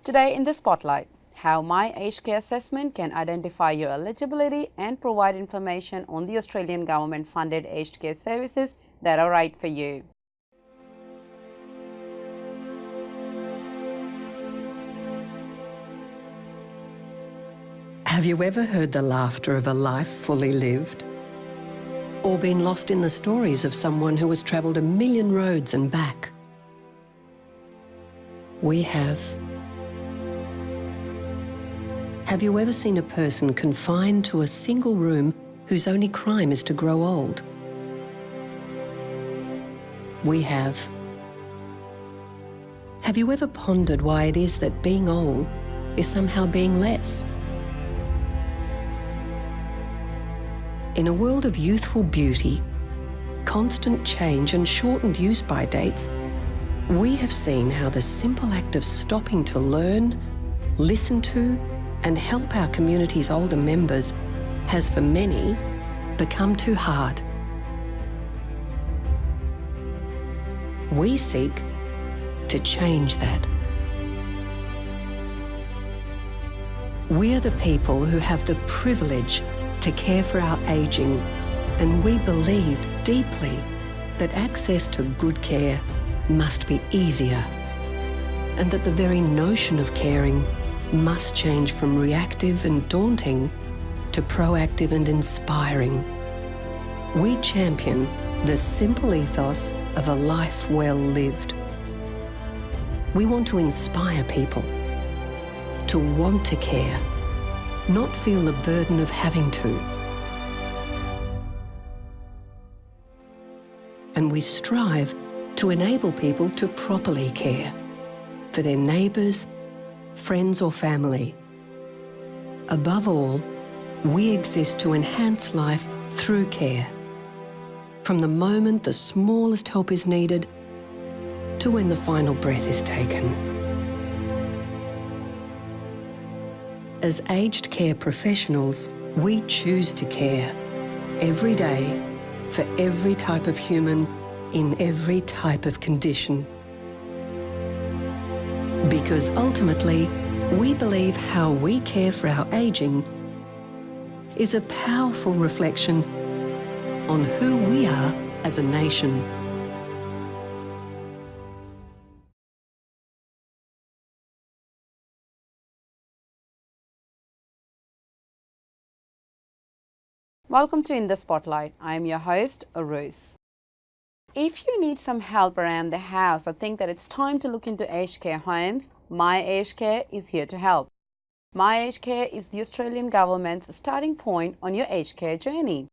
Today in the Spotlight, how myAgedCare assessment can identify your eligibility and provide information on the Australian government-funded aged care services that are right for you. Have you ever heard the laughter of a life fully lived? Or been lost in the stories of someone who has travelled a million roads and back? We have. Have you ever seen a person confined to a single room whose only crime is to grow old? We have. Have you ever pondered why it is that being old is somehow being less? In a world of youthful beauty, constant change and shortened use-by dates, we have seen how the simple act of stopping to learn, listen to, and help our community's older members has, for many, become too hard. We seek to change that. We are the people who have the privilege to care for our ageing, and we believe deeply that access to good care must be easier, and that the very notion of caring must change from reactive and daunting to proactive and inspiring. We champion the simple ethos of a life well lived. We want to inspire people to want to care, not feel the burden of having to. And we strive to enable people to properly care for their neighbours, friends or family. Above all, we exist to enhance life through care, from the moment the smallest help is needed to when the final breath is taken. As aged care professionals, we choose to care every day for every type of human in every type of condition. Because ultimately, we believe how we care for our ageing is a powerful reflection on who we are as a nation. Welcome to In the Spotlight. I am your host, Ruth. If you need some help around the house or think that it's time to look into aged care homes, myAgedCare is here to help. myAgedCare is the Australian government's starting point on your aged care journey.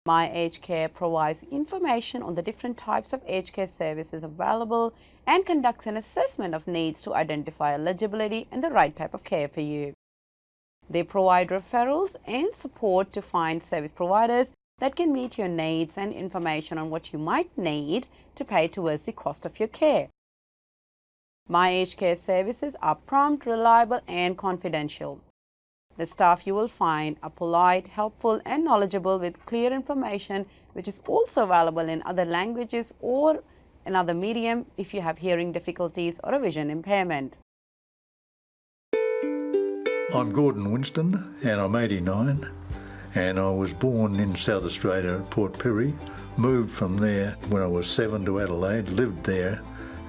myAgedCare provides information on the different types of aged care services available and conducts an assessment of needs to identify eligibility and the right type of care for you. They provide referrals and support to find service providers that can meet your needs and information on what you might need to pay towards the cost of your care. myAgedCare services are prompt, reliable and confidential. The staff you will find are polite, helpful and knowledgeable with clear information, which is also available in other languages or another medium if you have hearing difficulties or a vision impairment. I'm Gordon Winston and I'm 89, and I was born in South Australia at Port Pirie, moved from there when I was 7 to Adelaide, lived there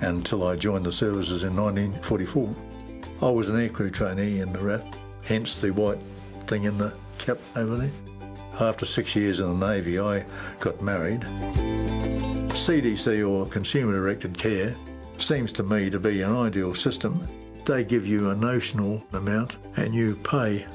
until I joined the services in 1944. I was an aircrew trainee in the RAF, hence the white thing in the cap over there. After 6 years in the Navy, I got married. CDC, or Consumer Directed Care, seems to me to be an ideal system. They give you a notional amount and you pay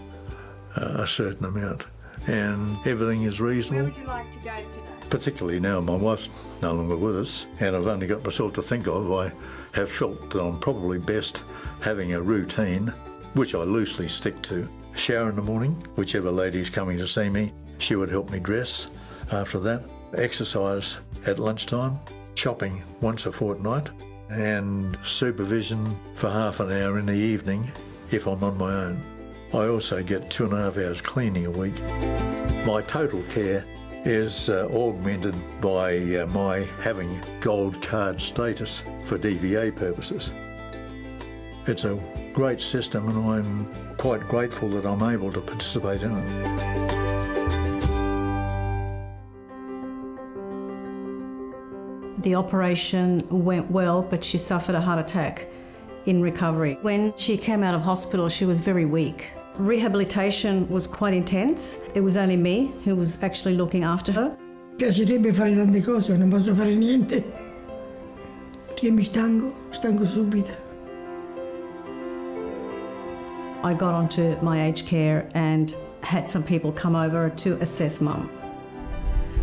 a certain amount, and everything is reasonable. Where would you like to go today? Particularly now my wife's no longer with us and I've only got myself to think of, I have felt that I'm probably best having a routine, which I loosely stick to. Shower in the morning, whichever lady's coming to see me, she would help me dress. After that, exercise at lunchtime, shopping once a fortnight, and supervision for half an hour in the evening if I'm on my own. I also get 2.5 hours cleaning a week. My total care is augmented by my having gold card status for DVA purposes. It's a great system, and I'm quite grateful that I'm able to participate in it. The operation went well, but she suffered a heart attack in recovery. When she came out of hospital, she was very weak. Rehabilitation was quite intense. It was only me who was actually looking after her. Piacerebbe fare tante cose, ma non posso fare niente, perché mi stanco subito. I got onto myAgedCare and had some people come over to assess Mum.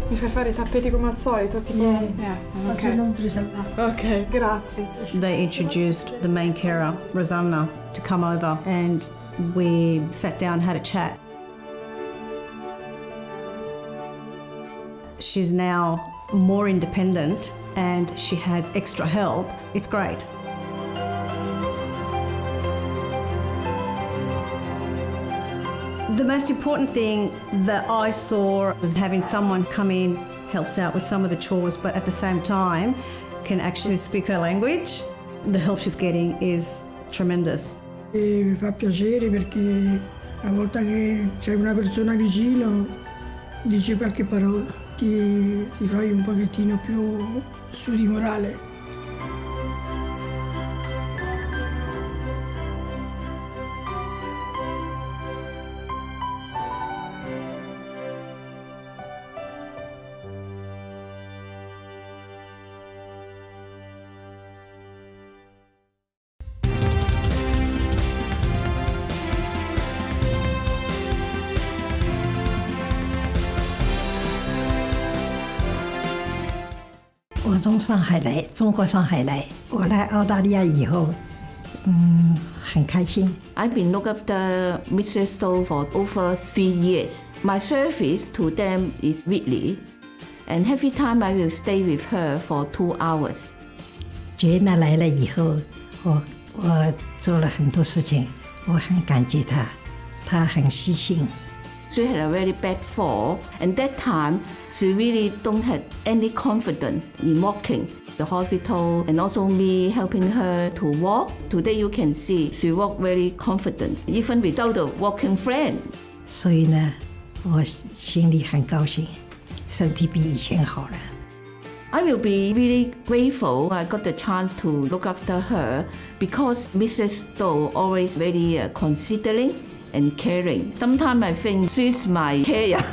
Mi fai fare i tappeti come al solito, tipo... Okay. Ok, grazie. They introduced the main carer, Rosanna, to come over, and we sat down and had a chat. She's now more independent and she has extra help. It's great. The most important thing that I saw was having someone come in, helps out with some of the chores, but at the same time can actually speak her language. The help she's getting is tremendous. E mi fa piacere perché una volta che c'è una persona vicino dice qualche parola, ti fai un pochettino più su di morale.我从上海来，中国上海来。我来澳大利亚以后，很开心。 I've been looking after Mrs. Stowe for over 3 years. My service to them is weekly, and every time I will stay with her for 2 hours. 杰娜来了以后，我做了很多事情，我很感激她，她很细心。 She had a very bad fall, and that time she really don't have any confidence in walking. The hospital and also me helping her to walk. Today you can see she walk very confident, even without a walking friend. 所以呢，我心里很高兴，身体比以前好了。 I will be really grateful I got the chance to look after her because Mrs. Stowe always very considering and caring. Sometimes I think she's my carer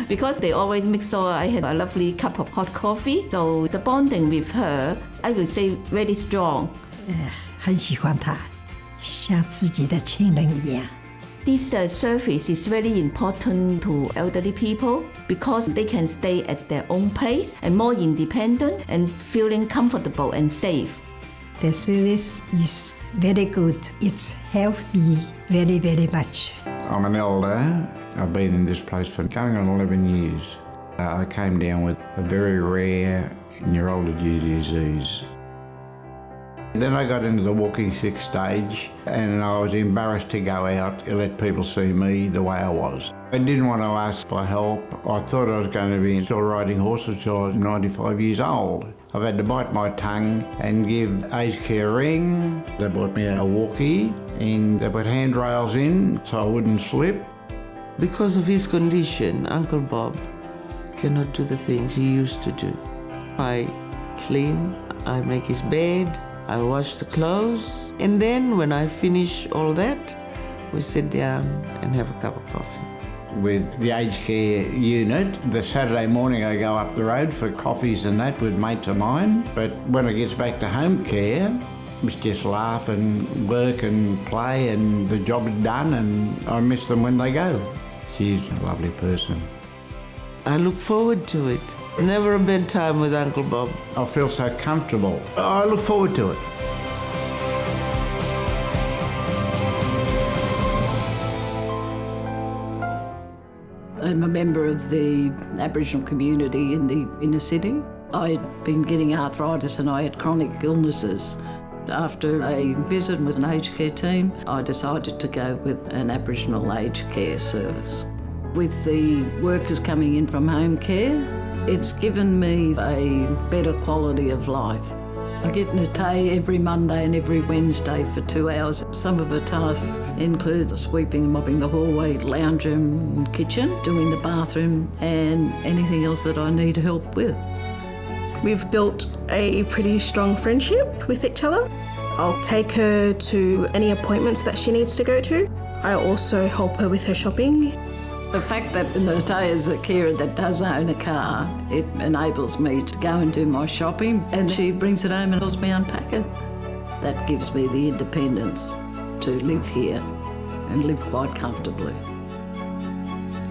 because they always make sure I have a lovely cup of hot coffee. So the bonding with her, I will say very strong. 很喜欢她，像自己的亲人一样。 This service is very important to elderly people because they can stay at their own place and more independent and feeling comfortable and safe. The service is very good. It's helped me very, very much. I'm an elder. I've been in this place for going on 11 years. I came down with a very rare neurology disease. Then I got into the walking sick stage and I was embarrassed to go out and let people see me the way I was. I didn't want to ask for help. I thought I was going to be still riding horses till I was 95 years old. I've had to bite my tongue and give aged care a ring. They bought me a walkie and they put handrails in so I wouldn't slip. Because of his condition, Uncle Bob cannot do the things he used to do. I clean, I make his bed, I wash the clothes, and then when I finish all that, we sit down and have a cup of coffee. With the aged care unit, the Saturday morning I go up the road for coffees and that with mates of mine, but when it gets back to home care, it's just laugh and work and play and the job is done and I miss them when they go. She's a lovely person. I look forward to it. Never a bad time with Uncle Bob. I feel so comfortable. I look forward to it. I'm a member of the Aboriginal community in the inner city. I'd been getting arthritis and I had chronic illnesses. After a visit with an aged care team, I decided to go with an Aboriginal aged care service. With the workers coming in from home care, it's given me a better quality of life. I get Nate every Monday and every Wednesday for 2 hours. Some of her tasks include sweeping and mopping the hallway, lounge room, kitchen, doing the bathroom and anything else that I need help with. We've built a pretty strong friendship with each other. I'll take her to any appointments that she needs to go to. I also help her with her shopping. The fact that Nate is a carer that does own a car, it enables me to go and do my shopping and she brings it home and helps me unpack it. That gives me the independence to live here and live quite comfortably.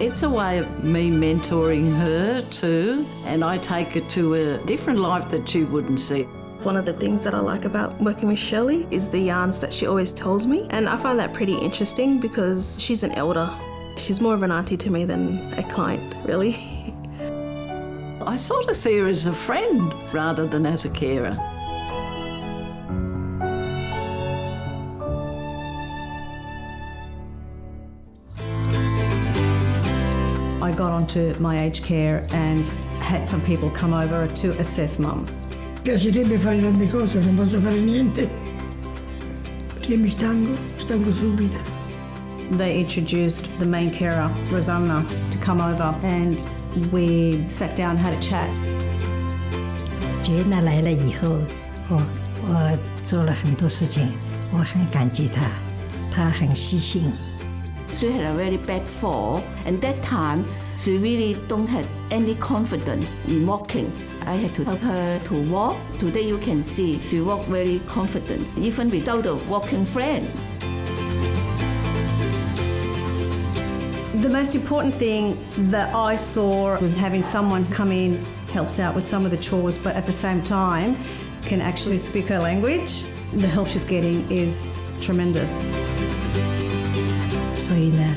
It's a way of me mentoring her too, and I take her to a different life that she wouldn't see. One of the things that I like about working with Shirley is the yarns that she always tells me, and I find that pretty interesting because she's an elder. She's more of an auntie to me than a client, really. I sort of see her as a friend rather than as a carer. I got onto myAgedCare and had some people come over to assess Mum. Piacerebbe fare tante cose, non posso fare niente. Perché mi stanco subito. They introduced the main carer, Rosanna, to come over and we sat down and had a chat. 觉娜来了以后，我做了很多事情，我很感激她，她很细心。 She had a very bad fall, and that time she really don't have any confidence in walking. I had to help her to walk. Today you can see she walk very confident, even without a walking friend. The most important thing that I saw was having someone come in, helps out with some of the chores, but at the same time can actually speak her language. The help she's getting is tremendous. 所以呢，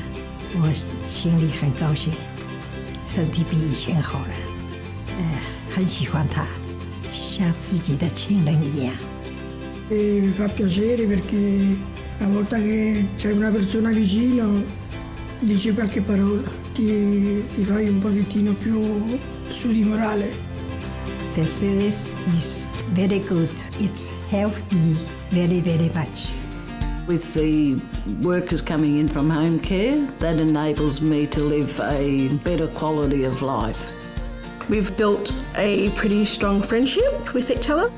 我心里很高兴，身体比以前好了，很喜欢她，像自己的亲人一样。Mi fa piacere perché una volta che c'è una persona vicino dici qualche parola, ti fai un pochettino più su di morale. The service is very good. It's helped me very, very much. With the workers coming in from home care, that enables me to live a better quality of life. We've built a pretty strong friendship with each other.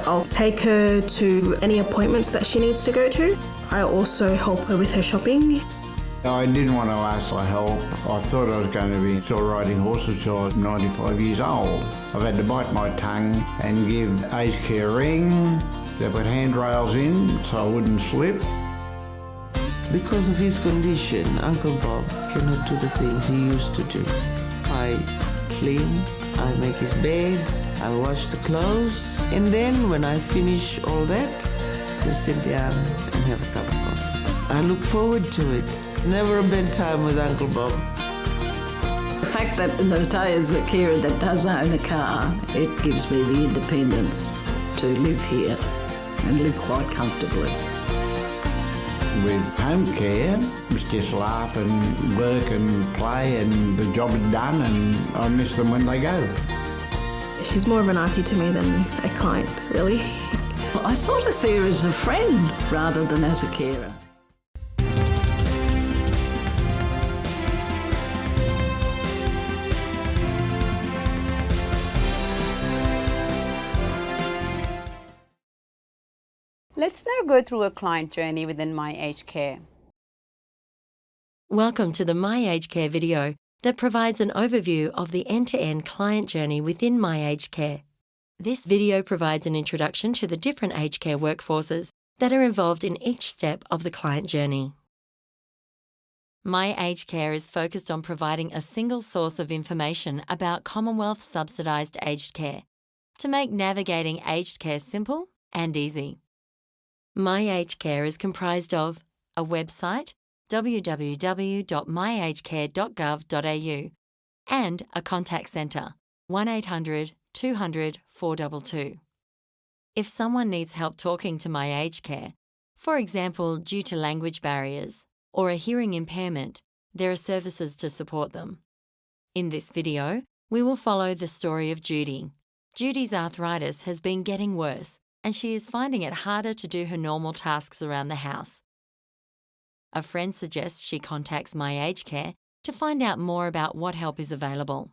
I'll take her to any appointments that she needs to go to. I also help her with her shopping. I didn't want to ask for help. I thought I was going to be still riding horses till I was 95 years old. I've had to bite my tongue and give aged care a ring. They put handrails in so I wouldn't slip. Because of his condition, Uncle Bob cannot do the things he used to do. I clean, I make his bed, I wash the clothes, and then when I finish all that, we sit down and have a cup of coffee. I look forward to it. Never a bad time with Uncle Bob. The fact that Nate is a carer that does own a car, it gives me the independence to live here and live quite comfortably. With home care, it's just laugh and work and play and the job is done and I miss them when they go. She's more of an auntie to me than a client, really. I sort of see her as a friend rather than as a carer. Let's now go through a client journey within myAgedCare. Welcome to the myAgedCare video that provides an overview of the end-to-end client journey within myAgedCare. This video provides an introduction to the different aged care workforces that are involved in each step of the client journey. myAgedCare is focused on providing a single source of information about Commonwealth subsidised aged care to make navigating aged care simple and easy. myAgedCare is comprised of a website, www.myagedcare.gov.au, and a contact centre, 1800 200 422. If someone needs help talking to myAgedCare, for example due to language barriers or a hearing impairment, there are services to support them. In this video, we will follow the story of Judy. Judy's arthritis has been getting worse, and she is finding it harder to do her normal tasks around the house. A friend suggests she contacts myAgedCare to find out more about what help is available.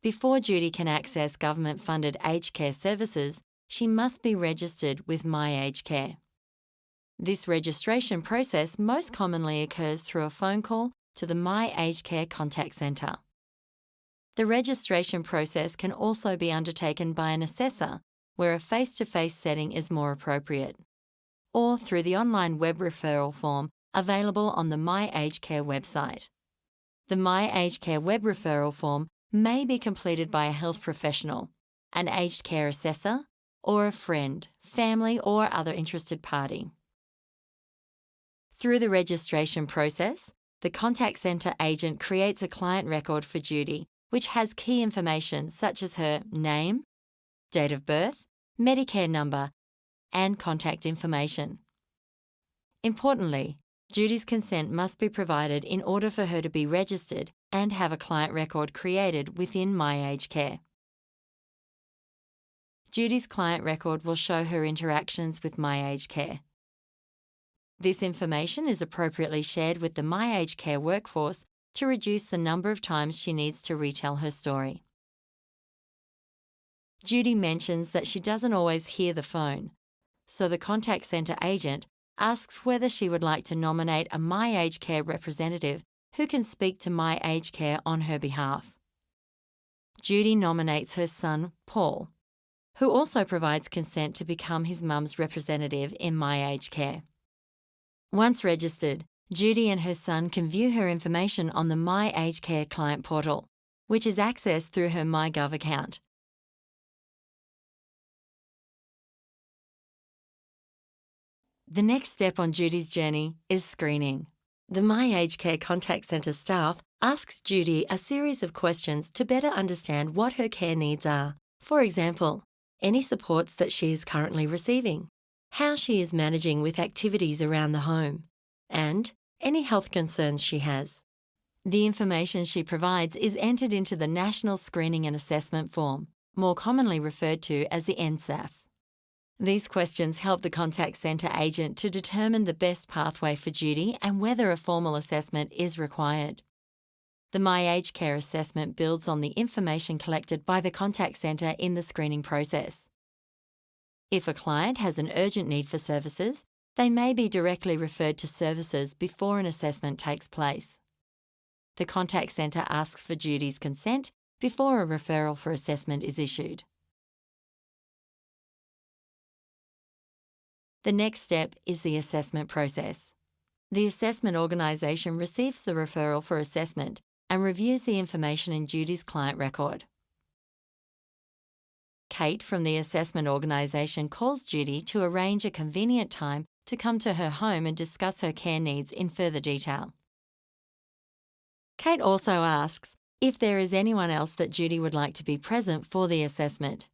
Before Judy can access government-funded aged care services, she must be registered with myAgedCare. This registration process most commonly occurs through a phone call to the myAgedCare contact centre. The registration process can also be undertaken by an assessor, where a face-to-face setting is more appropriate, or through the online web referral form available on the myAgedCare website. The myAgedCare web referral form may be completed by a health professional, an aged care assessor, or a friend, family, or other interested party. Through the registration process, the contact centre agent creates a client record for Judy, which has key information such as her name, date of birth, Medicare number, and contact information. Importantly, Judy's consent must be provided in order for her to be registered and have a client record created within myAgedCare. Judy's client record will show her interactions with myAgedCare. This information is appropriately shared with the myAgedCare workforce to reduce the number of times she needs to retell her story. Judy mentions that she doesn't always hear the phone, so the contact centre agent asks whether she would like to nominate a myAgedCare representative who can speak to myAgedCare on her behalf. Judy nominates her son, Paul, who also provides consent to become his mum's representative in myAgedCare. Once registered, Judy and her son can view her information on the myAgedCare client portal, which is accessed through her MyGov account. The next step on Judy's journey is screening. The myAgedCare contact centre staff asks Judy a series of questions to better understand what her care needs are. For example, any supports that she is currently receiving, how she is managing with activities around the home, and any health concerns she has. The information she provides is entered into the National Screening and Assessment Form, more commonly referred to as the NSAF. These questions help the contact centre agent to determine the best pathway for Judy and whether a formal assessment is required. The myAgedCare assessment builds on the information collected by the contact centre in the screening process. If a client has an urgent need for services, they may be directly referred to services before an assessment takes place. The contact centre asks for Judy's consent before a referral for assessment is issued. The next step is the assessment process. The assessment organisation receives the referral for assessment and reviews the information in Judy's client record. Kate from the assessment organisation calls Judy to arrange a convenient time to come to her home and discuss her care needs in further detail. Kate also asks if there is anyone else that Judy would like to be present for the assessment.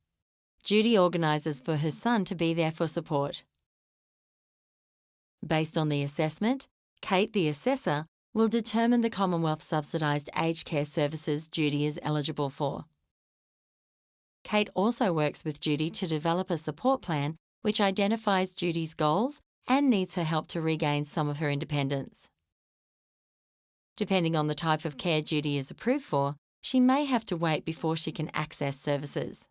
Judy organises for her son to be there for support. Based on the assessment, Kate, the assessor, will determine the Commonwealth subsidised aged care services Judy is eligible for. Kate also works with Judy to develop a support plan which identifies Judy's goals and needs her help to regain some of her independence. Depending on the type of care Judy is approved for, she may have to wait before she can access services.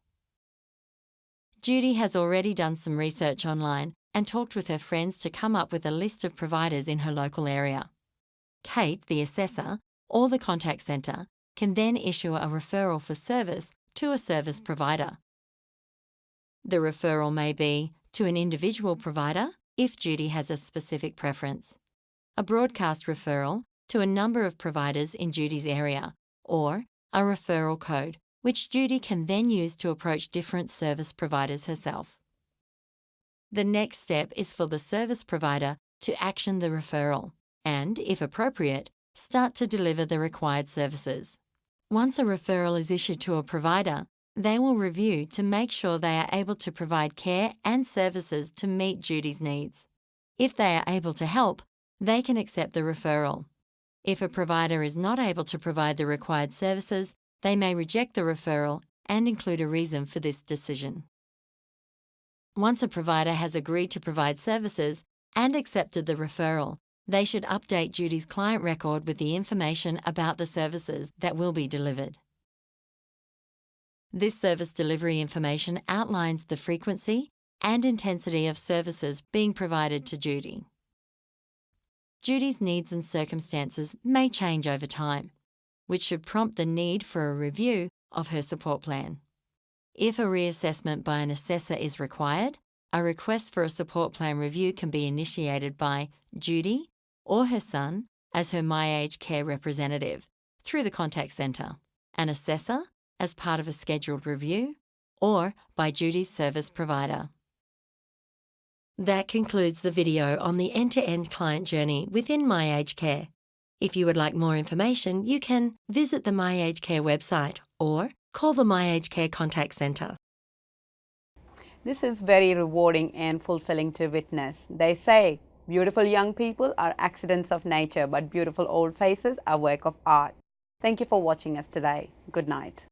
Judy has already done some research online and talked with her friends to come up with a list of providers in her local area. Kate, the assessor, or the contact centre can then issue a referral for service to a service provider. The referral may be to an individual provider if Judy has a specific preference, a broadcast referral to a number of providers in Judy's area, or a referral code, which Judy can then use to approach different service providers herself. The next step is for the service provider to action the referral and, if appropriate, start to deliver the required services. Once a referral is issued to a provider, they will review to make sure they are able to provide care and services to meet Judy's needs. If they are able to help, they can accept the referral. If a provider is not able to provide the required services, they may reject the referral and include a reason for this decision. Once a provider has agreed to provide services and accepted the referral, they should update Judy's client record with the information about the services that will be delivered. This service delivery information outlines the frequency and intensity of services being provided to Judy. Judy's needs and circumstances may change over time, which should prompt the need for a review of her support plan. If a reassessment by an assessor is required, a request for a support plan review can be initiated by Judy or her son as her myAgedCare representative through the contact centre, an assessor as part of a scheduled review, or by Judy's service provider. That concludes the video on the end-to-end client journey within myAgedCare. If you would like more information, you can visit the myAgedCare website or call the myAgedCare contact centre. This is very rewarding and fulfilling to witness. They say, beautiful young people are accidents of nature, but beautiful old faces are work of art. Thank you for watching us today. Good night.